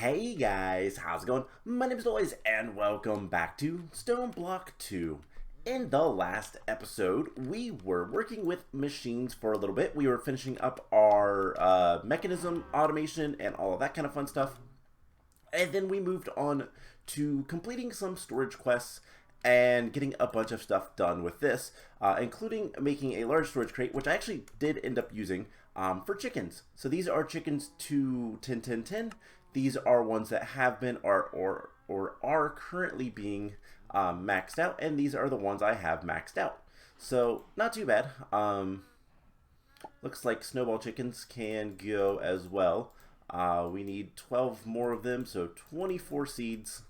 Hey guys, how's it going? My name is Lois and welcome back to Stoneblock 2. In the last episode, we were working with machines for a little bit. We were finishing up our mechanism automation and all of that kind of fun stuff. And then we moved on to completing some storage quests and getting a bunch of stuff done with this, including making a large storage crate, which I actually did end up using for chickens. So these are chickens to 10. These are ones that have been or are currently being maxed out, and these are the ones I have maxed out. So not too bad. Looks like snowball chickens can go as well. We need 12 more of them, so 24 seeds.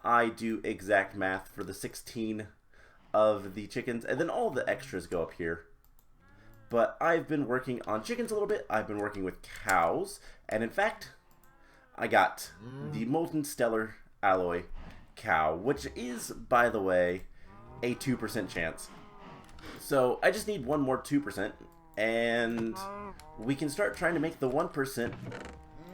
I do exact math for the 16 of the chickens, and then all the extras go up here. But I've been working on chickens a little bit. I've been working with cows, and in fact, I got the Molten Stellar Alloy cow, which is, by the way, a 2% chance. So I just need one more 2%, and we can start trying to make the 1%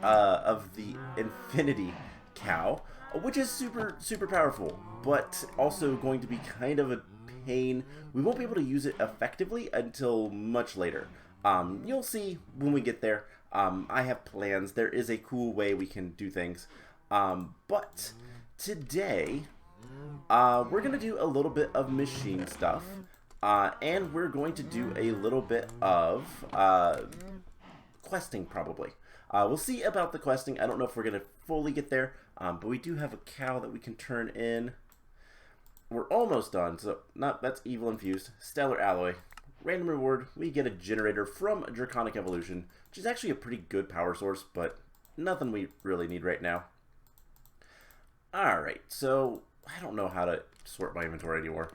of the Infinity cow, which is super powerful, but also going to be kind of a pain. We won't be able to use it effectively until much later. You'll see when we get there. I have plans. There is a cool way we can do things. But today, we're going to do a little bit of machine stuff. And we're going to do a little bit of questing, probably. We'll see about the questing. I don't know if we're going to fully get there. But we do have a cow that we can turn in. We're almost done. So that's evil infused. Stellar alloy. Random reward. We get a generator from Draconic Evolution, which is actually a pretty good power source, but nothing we really need right now. Alright, so I don't know how to sort my inventory anymore.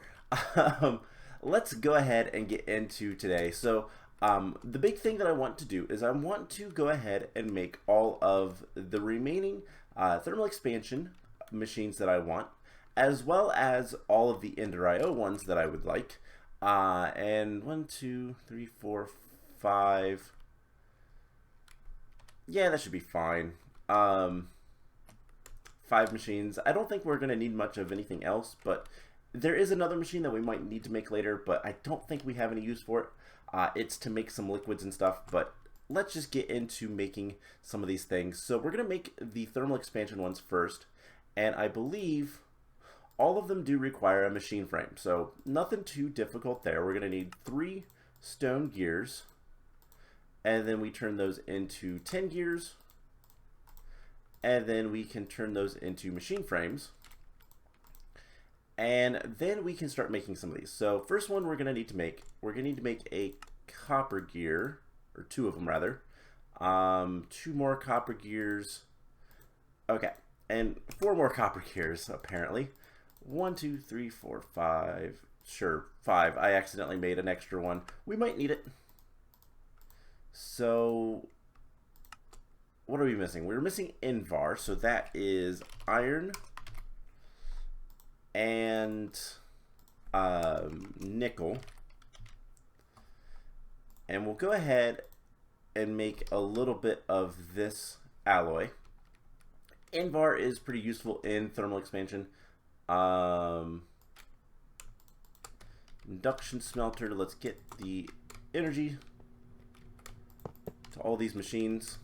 Let's go ahead and get into today. So the big thing that I want to do is I want to go ahead and make all of the remaining thermal expansion machines that I want, as well as all of the Ender IO ones that I would like. And 1, 2, 3, 4, 5. Yeah, that should be fine. 5 machines. I don't think we're going to need much of anything else, but there is another machine that we might need to make later, but I don't think we have any use for it. It's to make some liquids and stuff, but let's just get into making some of these things. So we're going to make the thermal expansion ones first, and I believe all of them do require a machine frame, so nothing too difficult there. We're going to need 3 stone gears, and then we turn those into 10 gears, and then we can turn those into machine frames, and then we can start making some of these. So first one we're going to need to make a copper gear, or 2 of them rather. 2 more copper gears. Okay, and 4 more copper gears apparently. 1, 2, 3, 4, 5. Sure, 5. I accidentally made an extra one. We might need it. So, what are we missing? We're missing Invar, so that is iron and nickel. And we'll go ahead and make a little bit of this alloy. Invar is pretty useful in thermal expansion. Induction smelter. Let's get the energy to all these machines,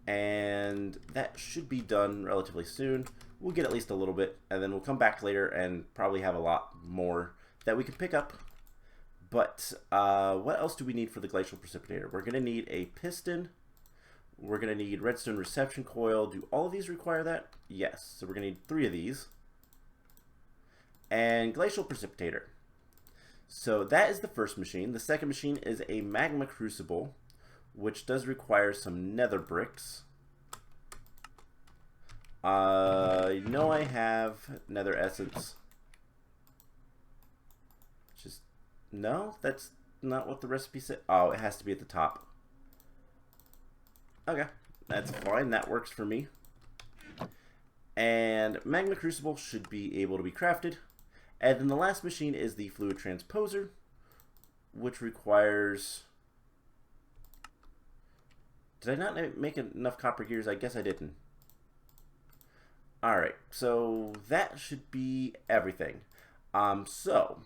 and that should be done relatively soon. We'll get at least a little bit, and then we'll come back later and probably have a lot more that we can pick up. But what else do we need for the glacial precipitator? We're going to need a piston. We're going to need redstone reception coil. Do all of these require that? Yes. So we're going to need 3 of these. And glacial precipitator. So that is the first machine. The second machine is a magma crucible, which does require some nether bricks. I know I have nether essence. Just, no, that's not what the recipe said. Oh, it has to be at the top. Okay, that's fine. That works for me. And magma crucible should be able to be crafted. And then the last machine is the fluid transposer, which requires Did I not make enough copper gears? I guess I didn't. Alright, so that should be everything. So,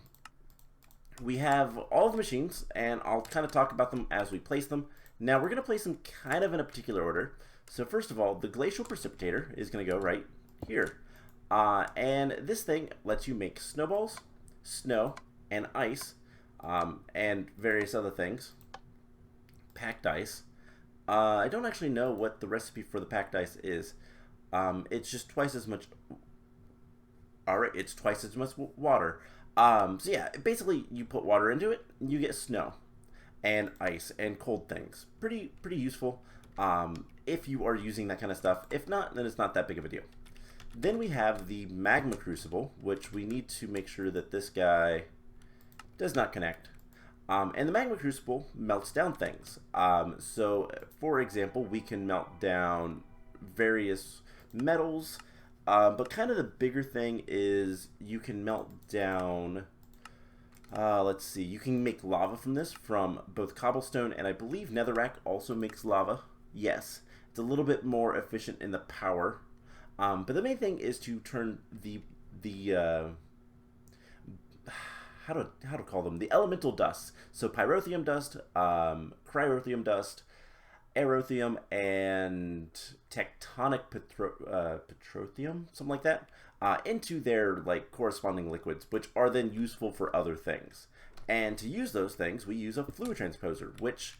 we have all the machines, and I'll kind of talk about them as we place them. Now, we're going to place them kind of in a particular order. So, first of all, the glacial precipitator is going to go right here. And this thing lets you make snowballs, snow, and ice, and various other things. Packed ice. I don't actually know what the recipe for the packed ice is. It's just twice as much. Alright, it's twice as much water. So yeah, basically you put water into it, you get snow and ice and cold things. Pretty useful if you are using that kind of stuff. If not, then it's not that big of a deal. Then we have the magma crucible, which we need to make sure that this guy does not connect. And the magma crucible melts down things. So for example, we can melt down various metals. But kind of the bigger thing is you can melt down, let's see, you can make lava from this, from both cobblestone, and I believe netherrack also makes lava. Yes, it's a little bit more efficient in the power. But the main thing is to turn the how to call them, the elemental dust. So pyrotheum dust, cryotheum dust, aerotheum, and tectonic petrotheum, something like that, into their like corresponding liquids, which are then useful for other things. And to use those things, we use a fluid transposer, which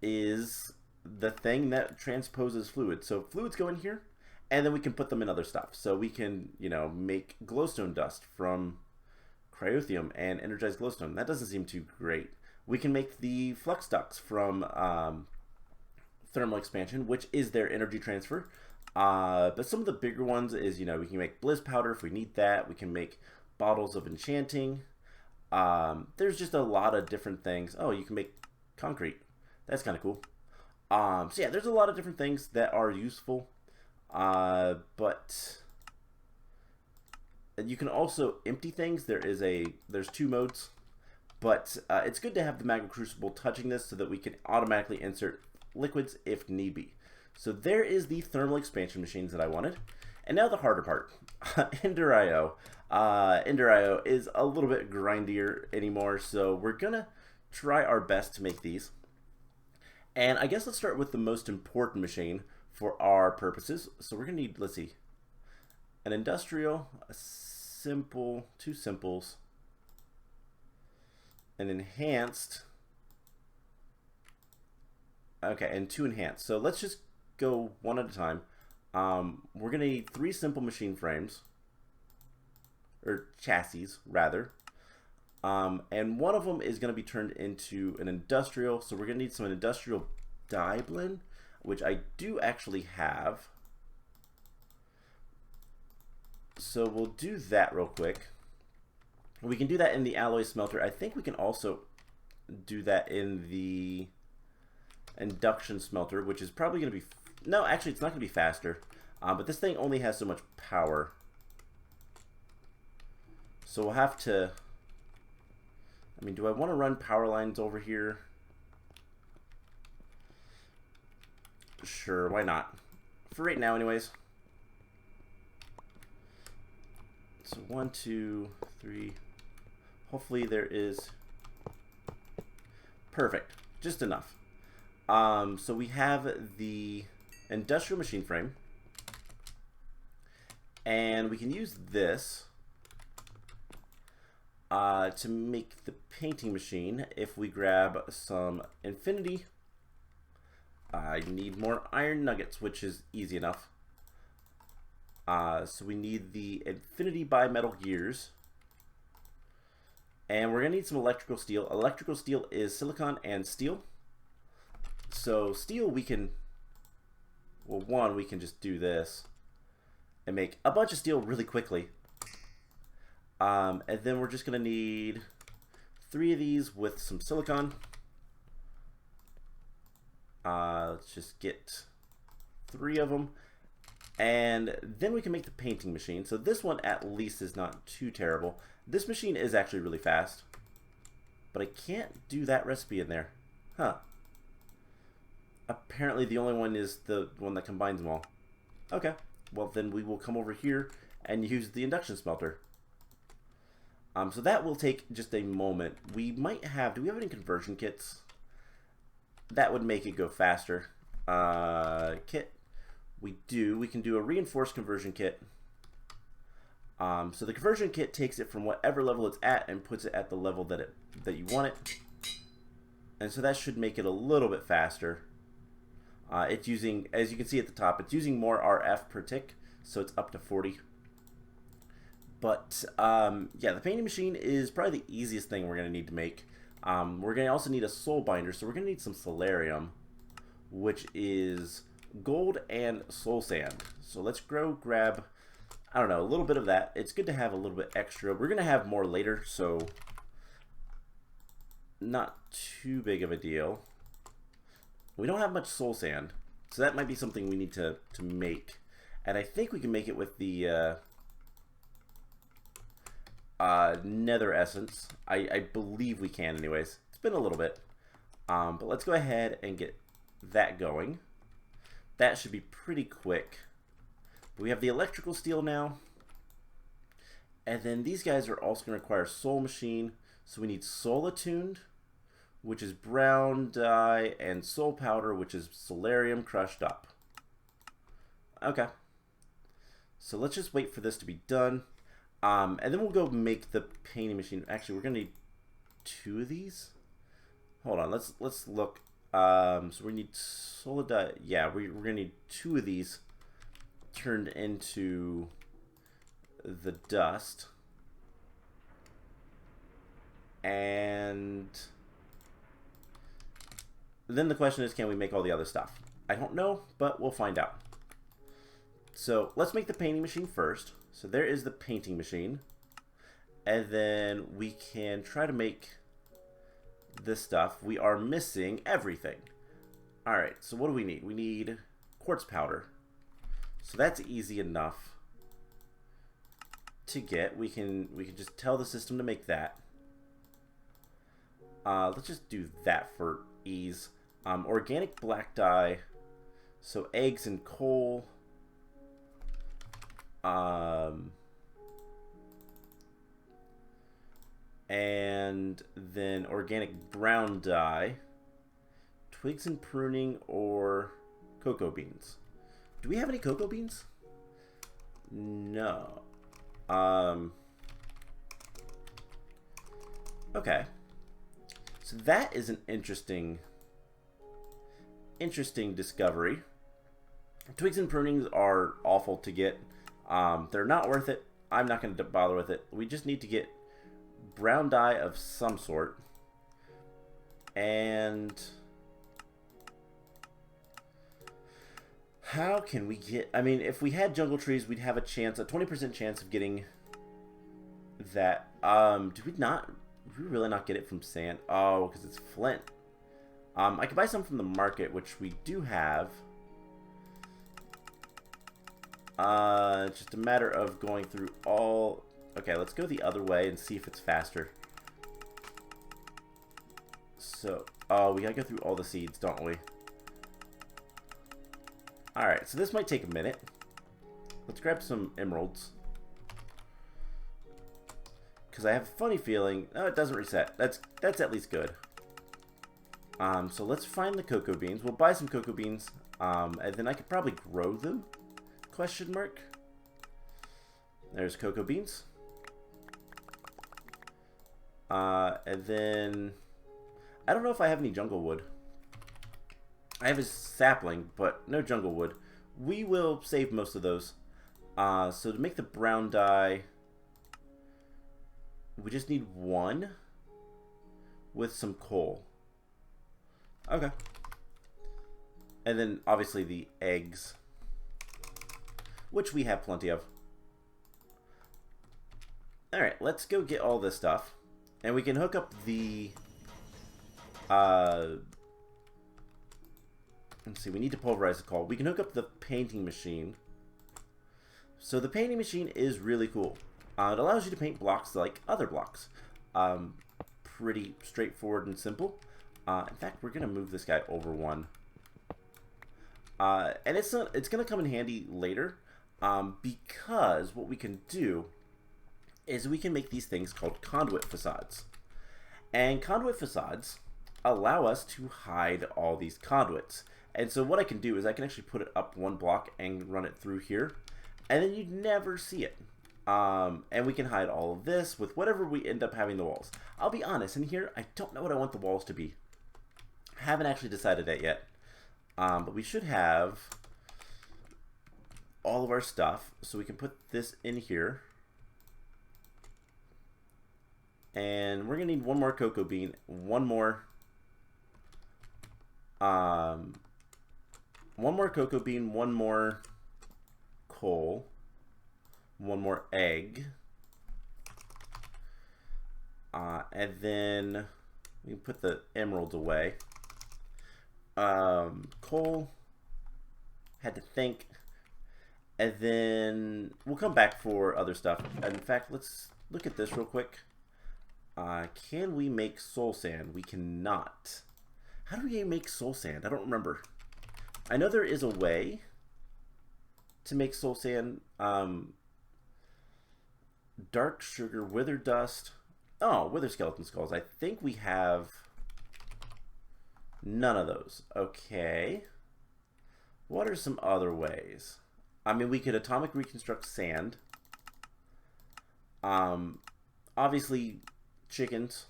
is the thing that transposes fluids. So fluids go in here, and then we can put them in other stuff. So we can, you know, make glowstone dust from cryotheum and energized glowstone. That doesn't seem too great. We can make the flux ducts from thermal expansion, which is their energy transfer. But some of the bigger ones is, you know, we can make blizz powder if we need that. We can make bottles of enchanting. There's just a lot of different things. Oh, you can make concrete. That's kind of cool. So yeah, there's a lot of different things that are useful. But you can also empty things. There's two modes. But it's good to have the magma crucible touching this so that we can automatically insert liquids if need be. So there is the thermal expansion machines that I wanted. And now the harder part, Ender.io. Ender.io is a little bit grindier anymore, so we're gonna try our best to make these. And I guess let's start with the most important machine for our purposes. So we're gonna need, let's see, an industrial, a simple, two simples, an enhanced. Okay, and two enhanced. So let's just go one at a time. We're going to need 3 simple machine frames, or chassis, rather. And one of them is going to be turned into an industrial. So we're going to need some industrial dye blend, which I do actually have. So we'll do that real quick. We can do that in the alloy smelter. I think we can also do that in the induction smelter, which is probably going to be, no, actually it's not going to be faster, but this thing only has so much power, so we'll have to, I mean, do I want to run power lines over here? Sure, why not, for right now anyways. So 1, 2, 3, hopefully there is, perfect, just enough. So we have the industrial machine frame, and we can use this to make the painting machine. If we grab some infinity, I need more iron nuggets, which is easy enough. So we need the infinity bimetal gears, and we're gonna need some electrical steel. Electrical steel is silicon and steel. So steel, we can, well, one, we can just do this and make a bunch of steel really quickly. And then we're just going to need 3 of these with some silicon. Let's just get 3 of them. And then we can make the painting machine. So this one at least is not too terrible. This machine is actually really fast, but I can't do that recipe in there. Huh. Apparently the only one is the one that combines them all. Okay, well then we will come over here and use the induction smelter. So that will take just a moment. We might have, do we have any conversion kits? That would make it go faster. Kit, we do. We can do a reinforced conversion kit. So the conversion kit takes it from whatever level it's at and puts it at the level that you want it. And so that should make it a little bit faster. It's using, as you can see at the top, it's using more RF per tick, so it's up to 40. But yeah, the painting machine is probably the easiest thing we're going to need to make. We're going to also need a soul binder, so we're going to need some solarium, which is gold and soul sand. So let's grab, I don't know, a little bit of that. It's good to have a little bit extra. We're going to have more later, so not too big of a deal. We don't have much soul sand, so that might be something we need to make. And I think we can make it with the nether essence. I believe we can anyways. It's been a little bit. But let's go ahead and get that going. That should be pretty quick. We have the electrical steel now. And then these guys are also going to require soul machine. So we need soul attuned, which is brown dye, and soul powder, which is solarium crushed up. Okay. So let's just wait for this to be done. And then we'll go make the painting machine. Actually, we're going to need 2 of these. Hold on, let's look. So we need solar dye. Yeah, we're going to need 2 of these turned into the dust. And then the question is, can we make all the other stuff? I don't know, but we'll find out. So let's make the painting machine first. So there is the painting machine. And then we can try to make this stuff. We are missing everything. Alright, so what do we need? We need quartz powder. So that's easy enough to get. We can just tell the system to make that. Let's just do that for ease. Organic black dye. So eggs and coal. And then organic brown dye, twigs and pruning, or cocoa beans. Do we have any cocoa beans? No. Okay. So that is an interesting discovery. Twigs and prunings are awful to get. They're not worth it. I'm not going to bother with it. We just need to get brown dye of some sort. And how can we get... I mean, if we had jungle trees, we'd have a chance, a 20% chance of getting that. Do we not... Do we really not get it from sand? Oh, because it's flint. I could buy some from the market, which we do have. It's just a matter of going through all... Okay, let's go the other way and see if it's faster. So, oh, we gotta go through all the seeds, don't we? Alright, so this might take a minute. Let's grab some emeralds. Because I have a funny feeling... Oh, it doesn't reset. That's at least good. So let's find the cocoa beans. We'll buy some cocoa beans. And then I could probably grow them? Question mark. There's cocoa beans. And then... I don't know if I have any jungle wood. I have a sapling, but no jungle wood. We will save most of those. So to make the brown dye... We just need 1 with some coal. Okay. And then obviously the eggs, which we have plenty of. Alright, let's go get all this stuff. And we can hook up the... let's see, we need to pulverize the coal. We can hook up the painting machine. So the painting machine is really cool. It allows you to paint blocks like other blocks. Pretty straightforward and simple. In fact, we're going to move this guy over 1. And it's going to come in handy later, because what we can do is we can make these things called conduit facades. And conduit facades allow us to hide all these conduits. And so what I can do is I can actually put it up one block and run it through here, and then you'd never see it. And we can hide all of this with whatever we end up having the walls. I'll be honest, in here, I don't know what I want the walls to be. Haven't actually decided that yet. But we should have all of our stuff, so we can put this in here. And we're gonna need one more cocoa bean, one more cocoa bean, one more coal, one more egg, and then we can put the emeralds away. Coal, had to think, and then we'll come back for other stuff. In fact, let's look at this real quick. Can we make soul sand? We cannot. How do we make soul sand? I don't remember. I know there is a way to make soul sand. Dark sugar, wither dust. Oh, wither skeleton skulls. I think we have none of those. Okay. What are some other ways? I mean, we could atomic reconstruct sand. Obviously, chickens.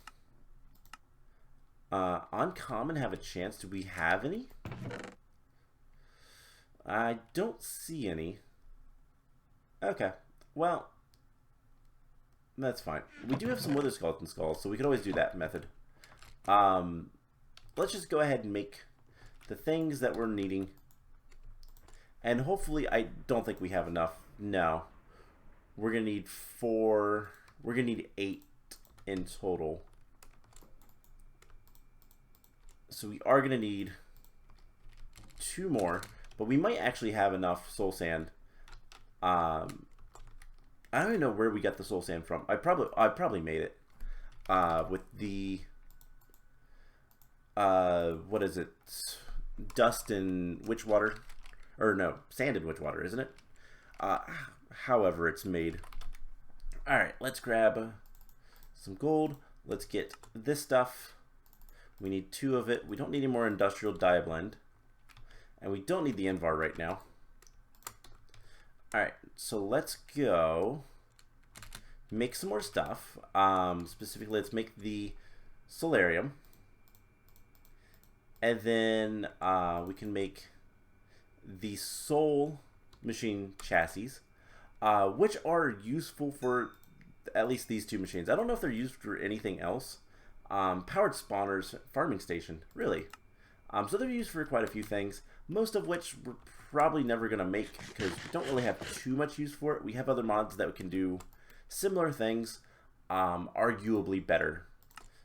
Uncommon have a chance. Do we have any? I don't see any. Okay. Well, that's fine. We do have some wither skeleton skulls, so we could always do that method. Let's just go ahead and make the things that we're needing. And hopefully, I don't think we have enough. No. We're going to need 4. We're going to need 8 in total. So we are going to need 2 more. But we might actually have enough soul sand. I don't even know where we got the soul sand from. I probably made it with the what is it? Dust and witch water, or no, sand and witch water, isn't it? However it's made. All right, let's grab some gold. Let's get this stuff. We need 2 of it. We don't need any more industrial dye blend, and we don't need the Envar right now. Alright, so let's go make some more stuff. Specifically, let's make the solarium. And then we can make the soul machine chassis, which are useful for at least these 2 machines. I don't know if they're used for anything else. Powered spawners, farming station, really. So they're used for quite a few things, most of which we're probably never going to make because we don't really have too much use for it. We have other mods that can do similar things, arguably better.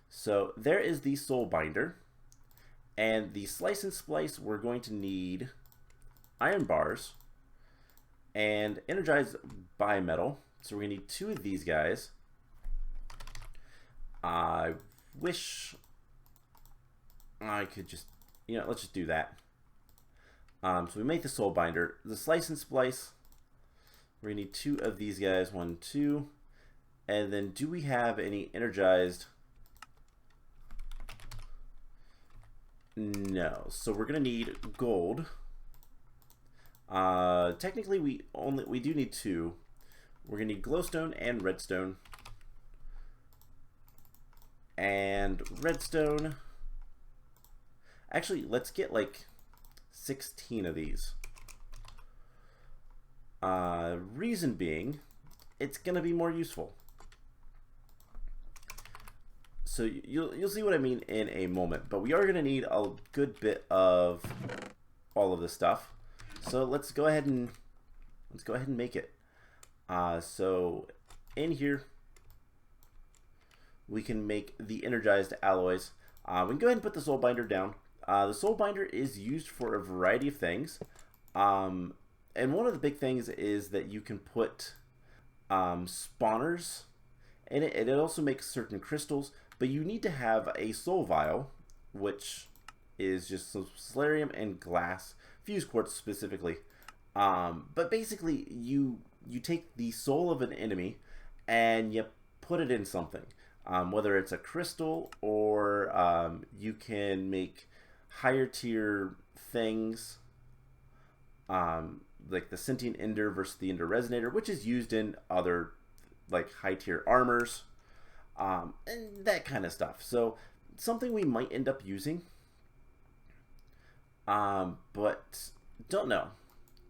So there is the soul binder. And the slice and splice, we're going to need iron bars and energized bimetal. So we're going to need 2 of these guys. I wish I could just, let's just do that. So we make the soul binder. The slice and splice, we're going to need 2 of these guys. 1, 2. And then do we have any energized? No. So we're going to need gold. Technically we do need 2. We're going to need glowstone and redstone. And redstone. Actually, let's get like 16 of these. Reason being, it's going to be more useful. So you'll see what I mean in a moment. But we are going to need a good bit of all of this stuff. So let's go ahead and make it. So in here we can make the energized alloys. We can go ahead and put the soul binder down. The soul binder is used for a variety of things. And one of the big things is that you can put spawners in it. And it also makes certain crystals. But you need to have a soul vial, which is just some solarium and glass fuse quartz specifically. But basically, you take the soul of an enemy and you put it in something. Whether it's a crystal or you can make higher tier things, like the sentient ender versus the ender resonator, which is used in other like high tier armors, and that kind of stuff. So something we might end up using, but don't know.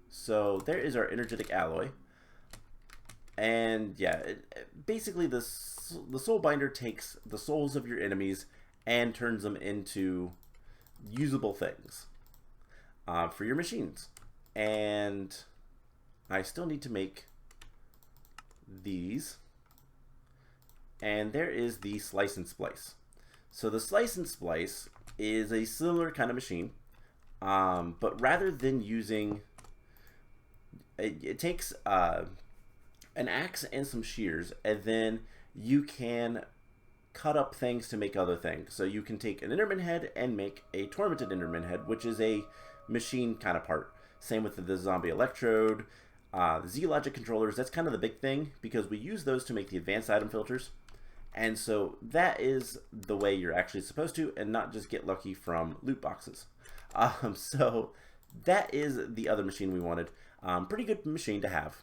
So there is our energetic alloy, and yeah, basically the soul binder takes the souls of your enemies and turns them into usable things for your machines. And I still need to make these, and there is the slice and splice. So the slice and splice is a similar kind of machine, but rather than using it takes an axe and some shears, and then you can cut up things to make other things. So you can take an Enderman head and make a tormented Enderman head, which is a machine kind of part. Same with the zombie electrode, the Z-Logic controllers. That's kind of the big thing because we use those to make the advanced item filters. And so that is the way you're actually supposed to, and not just get lucky from loot boxes. So that is the other machine we wanted. Pretty good machine to have.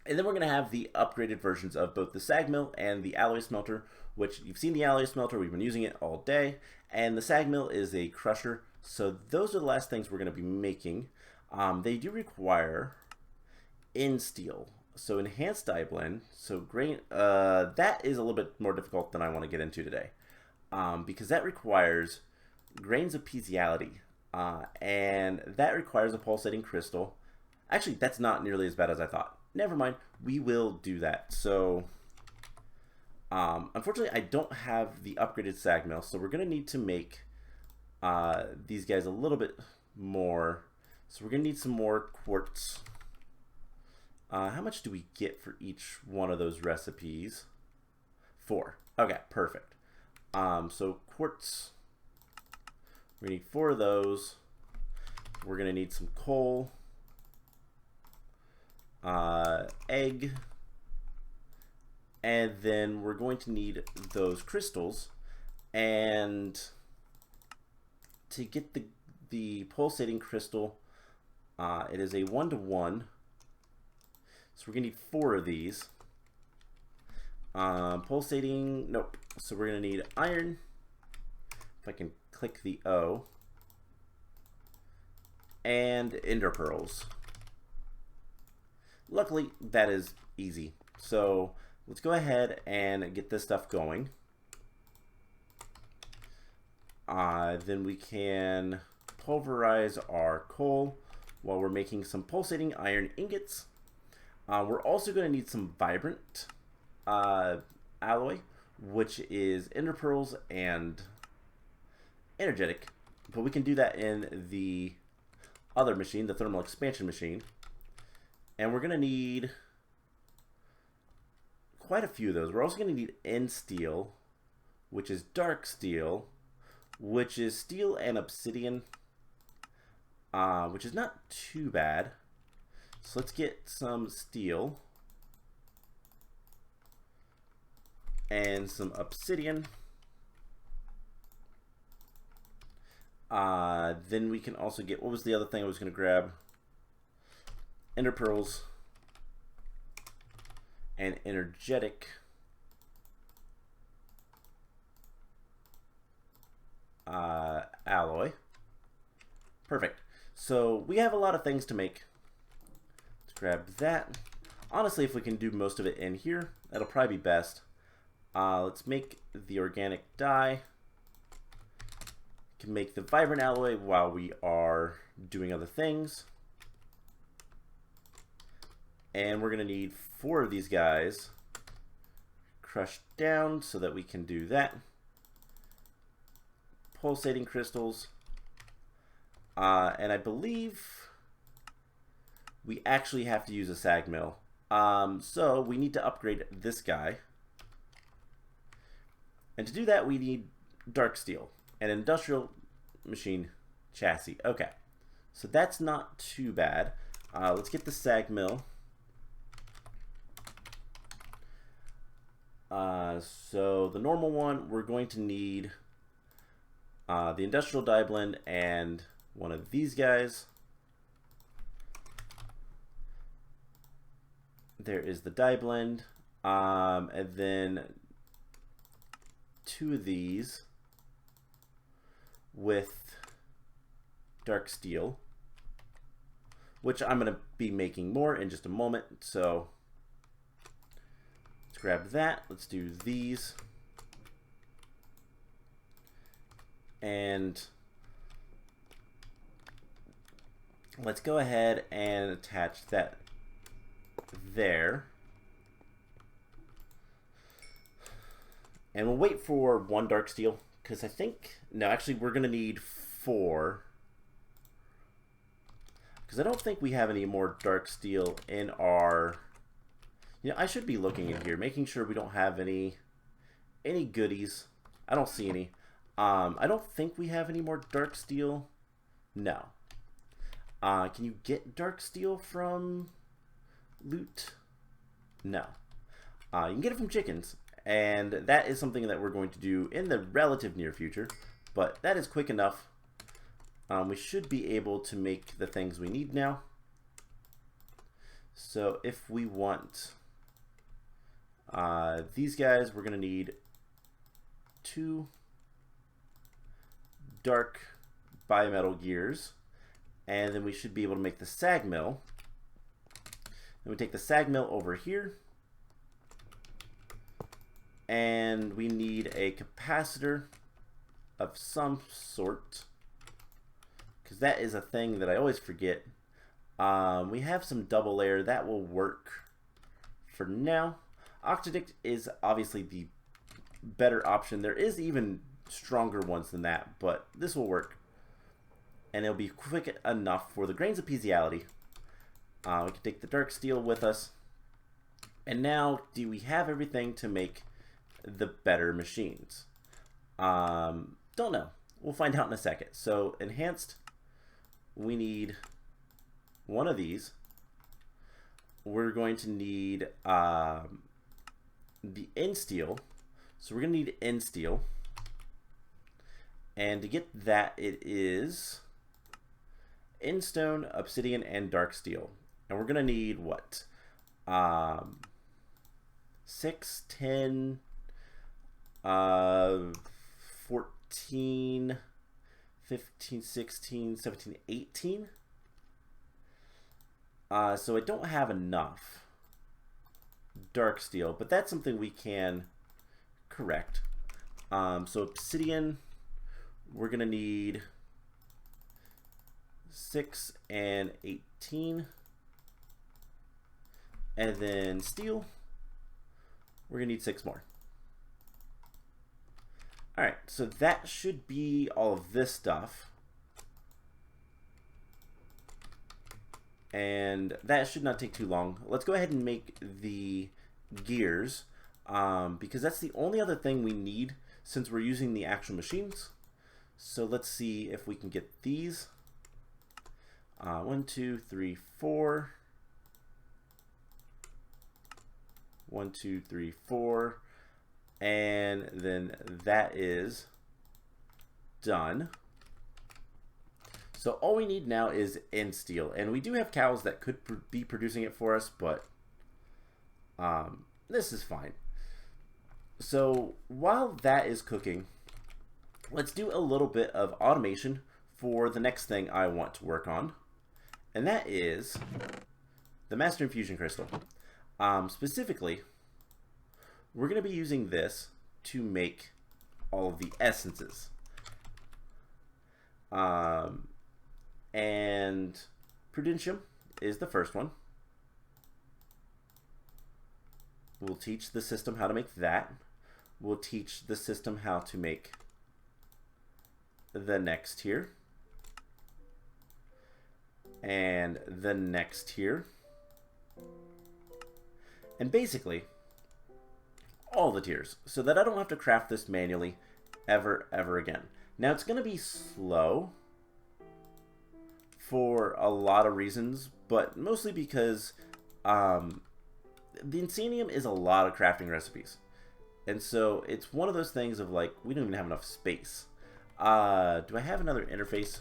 And then we're going to have the upgraded versions of both the sag mill and the alloy smelter, which you've seen the alloy smelter, we've been using it all day. And the sag mill is a crusher. So those are the last things we're going to be making. They do require in steel. So enhanced die blend. So grain, that is a little bit more difficult than I want to get into today. Because that requires grains of pieziality. And that requires a pulsating crystal. Actually, that's not nearly as bad as I thought. Never mind, we will do that. So, unfortunately, I don't have the upgraded sag mill, so we're going to need to make these guys a little bit more. So we're going to need some more quartz. How much do we get for each one of those recipes? 4. Okay, perfect. So quartz, we need 4 of those. We're going to need some coal. Egg, and then we're going to need those crystals, and to get the pulsating crystal, it is a 1-to-1, so we're gonna need 4 of these. Pulsating, nope, so we're gonna need iron. If I can click the O, and ender pearls. Luckily, that is easy. So let's go ahead and get this stuff going. Then we can pulverize our coal while we're making some pulsating iron ingots. We're also going to need some vibrant alloy, which is ender pearls and energetic. But we can do that in the other machine, the thermal expansion machine. And we're going to need quite a few of those. We're also going to need end steel, which is dark steel, which is steel and obsidian, which is not too bad. So let's get some steel and some obsidian. Then we can also get, what was the other thing I was going to grab? Ender pearls and energetic alloy. Perfect. So we have a lot of things to make. Let's grab that. Honestly, if we can do most of it in here, that'll probably be best. Let's make the organic dye. Can make the vibrant alloy while we are doing other things. And we're going to need 4 of these guys crushed down so that we can do that. Pulsating crystals. And I believe we actually have to use a sag mill. So we need to upgrade this guy. And to do that, we need dark steel, an industrial machine chassis. Okay. So that's not too bad. Let's get the sag mill. So the normal one, we're going to need the industrial die blend and one of these guys. There is the die blend, and then 2 of these with dark steel, which I'm going to be making more in just a moment. So let's grab that. Let's do these. And let's go ahead and attach that there. And we'll wait for 1 dark steel, because I think, no, actually we're going to need 4. Because I don't think we have any more dark steel in our... I should be looking in here, making sure we don't have any goodies. I don't see any. I don't think we have any more dark steel. No. Can you get dark steel from loot? No. You can get it from chickens, and that is something that we're going to do in the relative near future, but that is quick enough. We should be able to make the things we need now. So if we want these guys, we're going to need 2 dark bimetal gears, and then we should be able to make the sag mill. Then we take the sag mill over here, and we need a capacitor of some sort, because that is a thing that I always forget. We have some double layer that will work for now. Octadict is obviously the better option. There is even stronger ones than that, but this will work, and it'll be quick enough for the grains of pieciality. We can take the dark steel with us, and now do we have everything to make the better machines? Don't know. We'll find out in a second. So enhanced, we need 1 of these. We're going to need the end steel. So we're going to need end steel. And to get that, it is end stone, obsidian, and dark steel. And we're going to need what? 6, 10, 14, 15, 16, 17, 18. So I don't have enough dark steel, but that's something we can correct. So obsidian, we're going to need 6 and 18. And then steel, we're going to need 6 more. Alright, so that should be all of this stuff. And that should not take too long. Let's go ahead and make the gears, because that's the only other thing we need since we're using the actual machines. So let's see if we can get these. 1, 2, 3, 4. 1, 2, 3, 4. And then that is done. So all we need now is end steel, and we do have cows that could be producing it for us, but this is fine. So while that is cooking, let's do a little bit of automation for the next thing I want to work on, and that is the Master Infusion Crystal. Specifically, we're going to be using this to make all of the essences. And Prudentium is the first one. We'll teach the system how to make that. We'll teach the system how to make the next tier. And the next tier. And basically, all the tiers, so that I don't have to craft this manually ever again. Now it's going to be slow for a lot of reasons, but mostly because the Insanium is a lot of crafting recipes. And so it's one of those things of like, we don't even have enough space. Do I have another interface?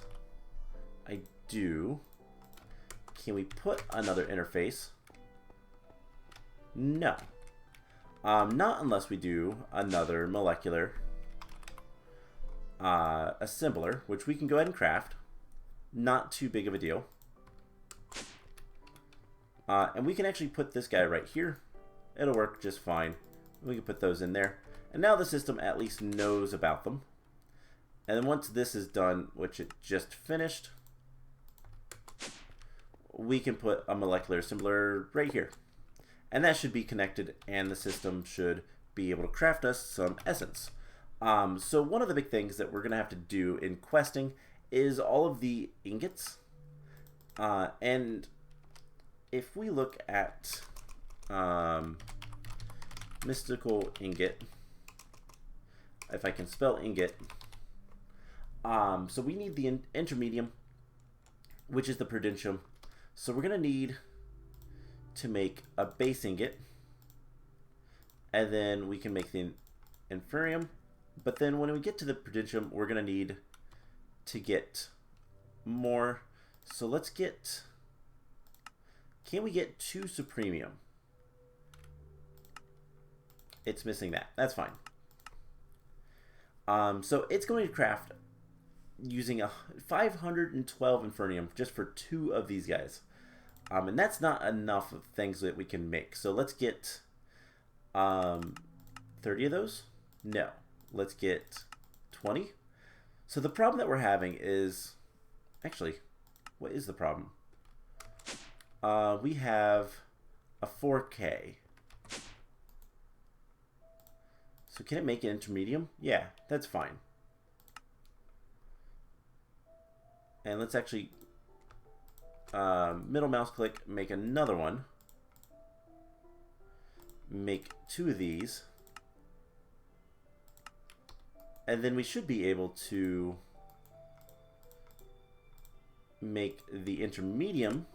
I do. Can we put another interface? No. Not unless we do another molecular assembler, which we can go ahead and craft. Not too big of a deal. And we can actually put this guy right here. It'll work just fine. We can put those in there. And now the system at least knows about them. And then once this is done, which it just finished, we can put a molecular assembler right here. And that should be connected, and the system should be able to craft us some essence. So one of the big things that we're going to have to do in questing is all of the ingots. And if we look at mystical ingot, if I can spell ingot, so we need the intermedium, which is the prudentium. So we're going to need to make a base ingot, and then we can make the inferium. But then when we get to the prudentium, we're going to need to get more. So let's get, can we get 2 supremium? It's missing that. That's fine. So it's going to craft using a 512 infernium just for 2 of these guys. And that's not enough of things that we can make. So let's get 30 of those? No. Let's get 20. So the problem that we're having is, actually, what is the problem? We have a 4K. So can it make an intermedium? Yeah, that's fine. And let's actually middle mouse click, make another one. Make 2 of these. And then we should be able to make the intermedium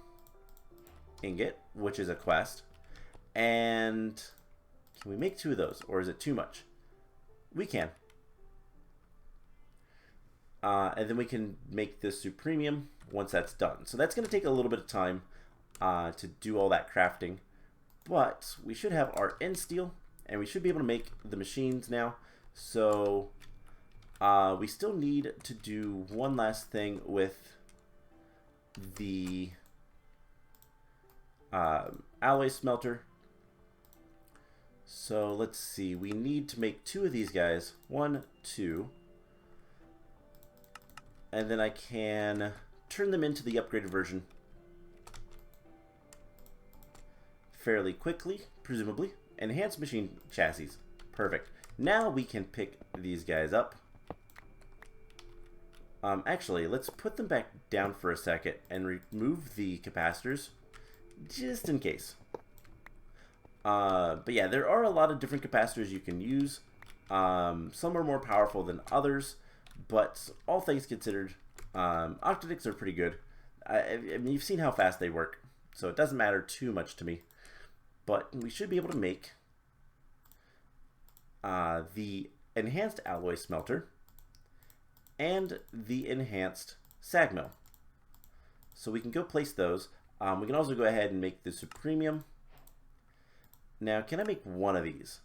ingot, which is a quest. And can we make 2 of those, or is it too much? We can. And then we can make the supremium once that's done. So that's going to take a little bit of time to do all that crafting. But we should have our end steel, and we should be able to make the machines now. So we still need to do one last thing with the alloy smelter. So let's see, we need to make 2 of these guys. 1, 2. And then I can turn them into the upgraded version fairly quickly, presumably. Enhanced machine chassis. Perfect. Now we can pick these guys up. Actually, let's put them back down for a second and remove the capacitors, just in case. But yeah, there are a lot of different capacitors you can use. Some are more powerful than others, but all things considered, octadics are pretty good. I mean, you've seen how fast they work, so it doesn't matter too much to me. But we should be able to make the enhanced alloy smelter and the enhanced sag mill. So we can go place those. We can also go ahead and make the supremium. Now, can I make 1 of these?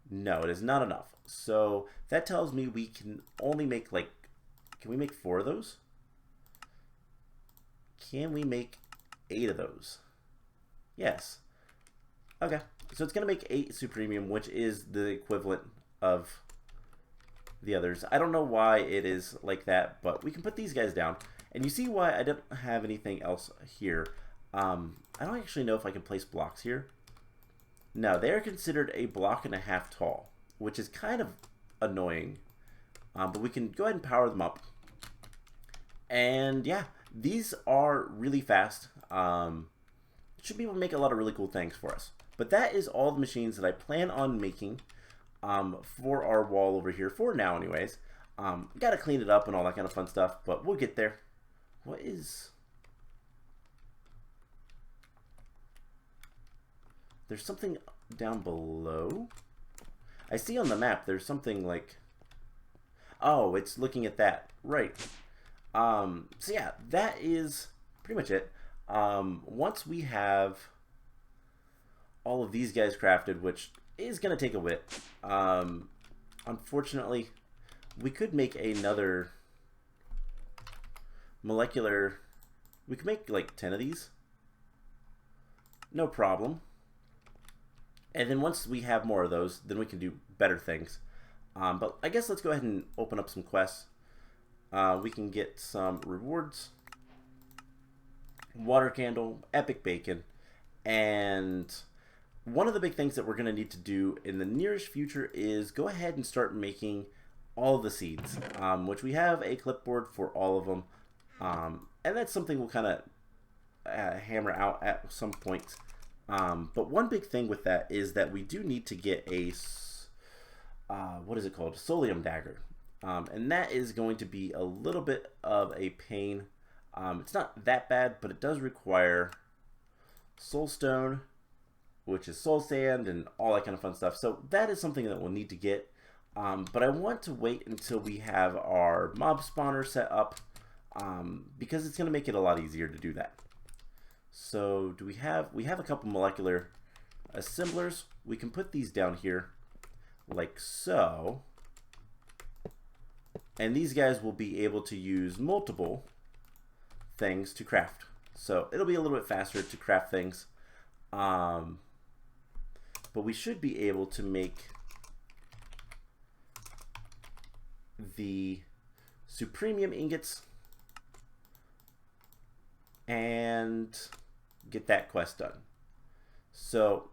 No, it is not enough. So that tells me we can only make, like, can we make 4 of those? Can we make 8 of those? Yes. Okay, so it's going to make 8 supremium, which is the equivalent of the others. I don't know why it is like that, but we can put these guys down. And you see why I don't have anything else here. I don't actually know if I can place blocks here. No, they are considered a 1.5 blocks tall, which is kind of annoying. But we can go ahead and power them up. And yeah, these are really fast. Should be able to make a lot of really cool things for us. But that is all the machines that I plan on making for our wall over here, for now anyways. Gotta clean it up and all that kind of fun stuff, but we'll get there. What is... There's something down below. I see on the map there's something like... Oh, it's looking at that. Right. So yeah, that is pretty much it. Once we have all of these guys crafted, which is going to take a bit, unfortunately, we could make another molecular... We could make like 10 of these. No problem. And then once we have more of those, then we can do better things. But I guess let's go ahead and open up some quests. We can get some rewards. Water candle, epic bacon, and one of the big things that we're going to need to do in the nearest future is go ahead and start making all the seeds, which we have a clipboard for all of them. And that's something we'll kind of hammer out at some point. But one big thing with that is that we do need to get a, what is it called? Solium dagger. And that is going to be a little bit of a pain. It's not that bad, but it does require soul stone, which is soul sand and all that kind of fun stuff. So that is something that we'll need to get. But I want to wait until we have our mob spawner set up, because it's going to make it a lot easier to do that. So do we have a couple molecular assemblers. We can put these down here like so. And these guys will be able to use multiple things to craft. So it'll be a little bit faster to craft things. But we should be able to make the supremium ingots and get that quest done. So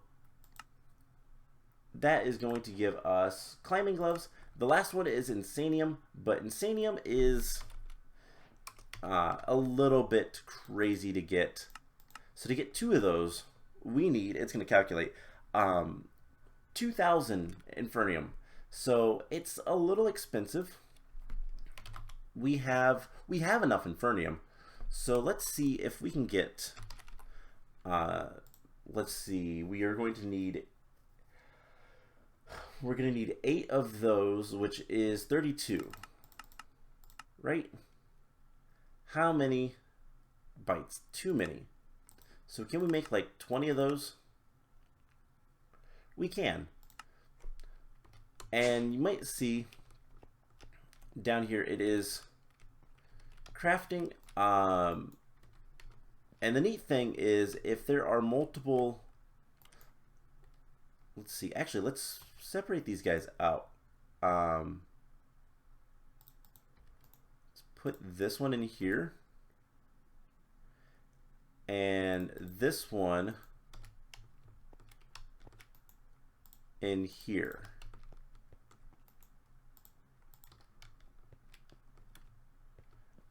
that is going to give us climbing gloves. The last one is insanium, but insanium is a little bit crazy to get. So to get 2 of those, we need, it's going to calculate 2,000 infernium. So it's a little expensive. We have enough infernium. So let's see if we can get, let's see, we're going to need 8 of those, which is 32, right? How many bytes? Too many. So can we make like 20 of those? We can. And you might see down here it is crafting. And the neat thing is if there are multiple, let's see, actually let's separate these guys out. Let's put this one in here and this one in here.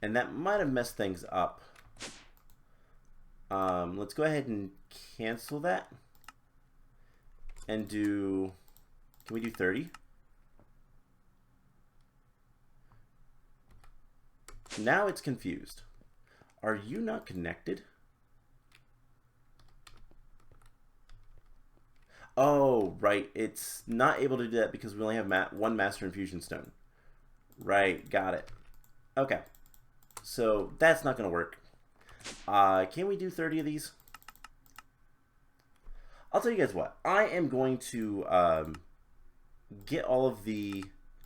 And that might have messed things up. Let's go ahead and cancel that and do, can we do 30? Now it's confused. Are you not connected? Oh, right. It's not able to do that because we only have one Master Infusion Stone. Right, got it. Okay. So that's not going to work. Can we do 30 of these? I'll tell you guys what. I am going to get all of the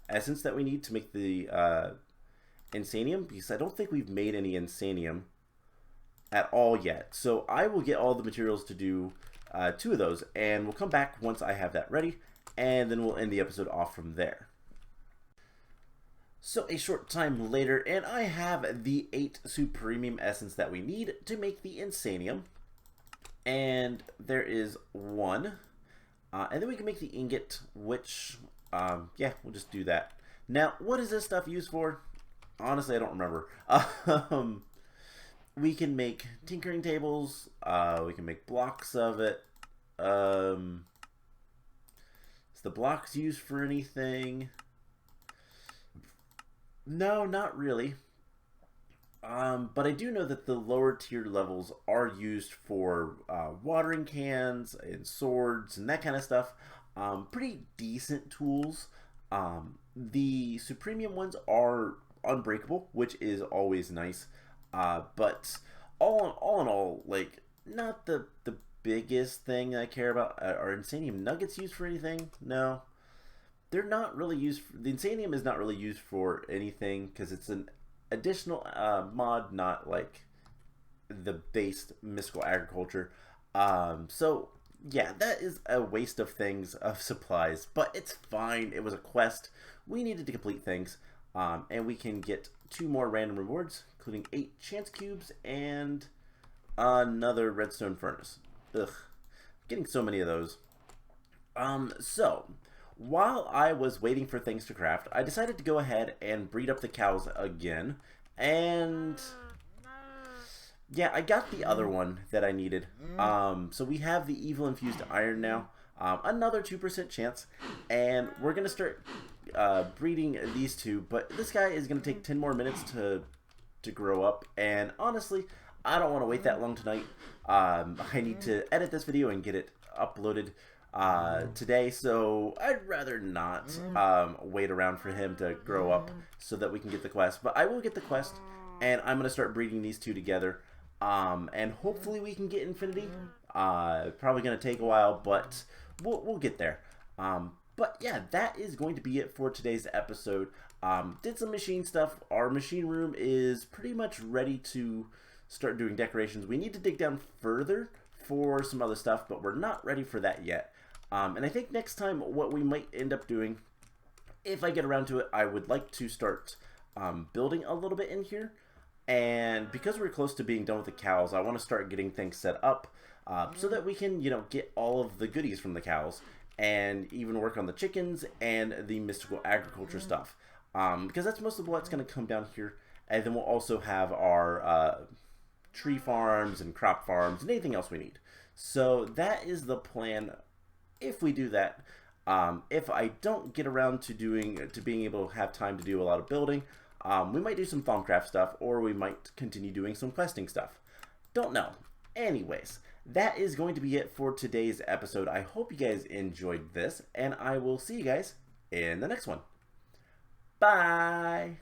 essence that we need to make the insanium, because I don't think we've made any insanium at all yet. So I will get all the materials to do 2 of those, and we'll come back once I have that ready, and then we'll end the episode off from there. So a short time later, and I have the 8 supremium essence that we need to make the insanium. And there is 1. And then we can make the ingot, which, yeah, we'll just do that. Now, what is this stuff used for? Honestly, I don't remember. We can make tinkering tables. We can make blocks of it. Is the blocks used for anything? No, not really. But I do know that the lower tier levels are used for watering cans and swords and that kind of stuff. Pretty decent tools. The Supremium ones are unbreakable, which is always nice. But all in all, like not the biggest thing I care about. Are Insanium nuggets used for anything? No, they're not really used. The Insanium is not really used for anything because it's an additional mod, not like the base mystical agriculture. So yeah, that is a waste of things, of supplies, but it's fine. It was a quest. We needed to complete things, and we can get 2 more random rewards, including 8 chance cubes and another redstone furnace. Ugh, getting so many of those. So while I was waiting for things to craft, I decided to go ahead and breed up the cows again. And yeah, I got the other one that I needed. So we have the evil infused iron now. Another 2% chance. And we're going to start breeding these two. But this guy is going to take 10 more minutes to grow up. And honestly, I don't want to wait that long tonight. I need to edit this video and get it uploaded today, so I'd rather not wait around for him to grow up so that we can get the quest. But I will get the quest, and I'm going to start breeding these two together, and hopefully we can get infinity. Probably going to take a while, but we'll get there. But yeah, that is going to be it for today's episode. Did some machine stuff. Our machine room is pretty much ready to start doing decorations. We need to dig down further for some other stuff, but we're not ready for that yet. And I think next time what we might end up doing, if I get around to it, I would like to start building a little bit in here. And because we're close to being done with the cows, I want to start getting things set up so that we can, you know, get all of the goodies from the cows and even work on the chickens and the mystical agriculture stuff. Because that's most of what's going to come down here. And then we'll also have our tree farms and crop farms and anything else we need. So that is the plan if we do that. If I don't get around to being able to have time to do a lot of building, we might do some Thaumcraft stuff, or we might continue doing some questing stuff. Don't know. Anyways, that is going to be it for today's episode. I hope you guys enjoyed this, and I will see you guys in the next one. Bye!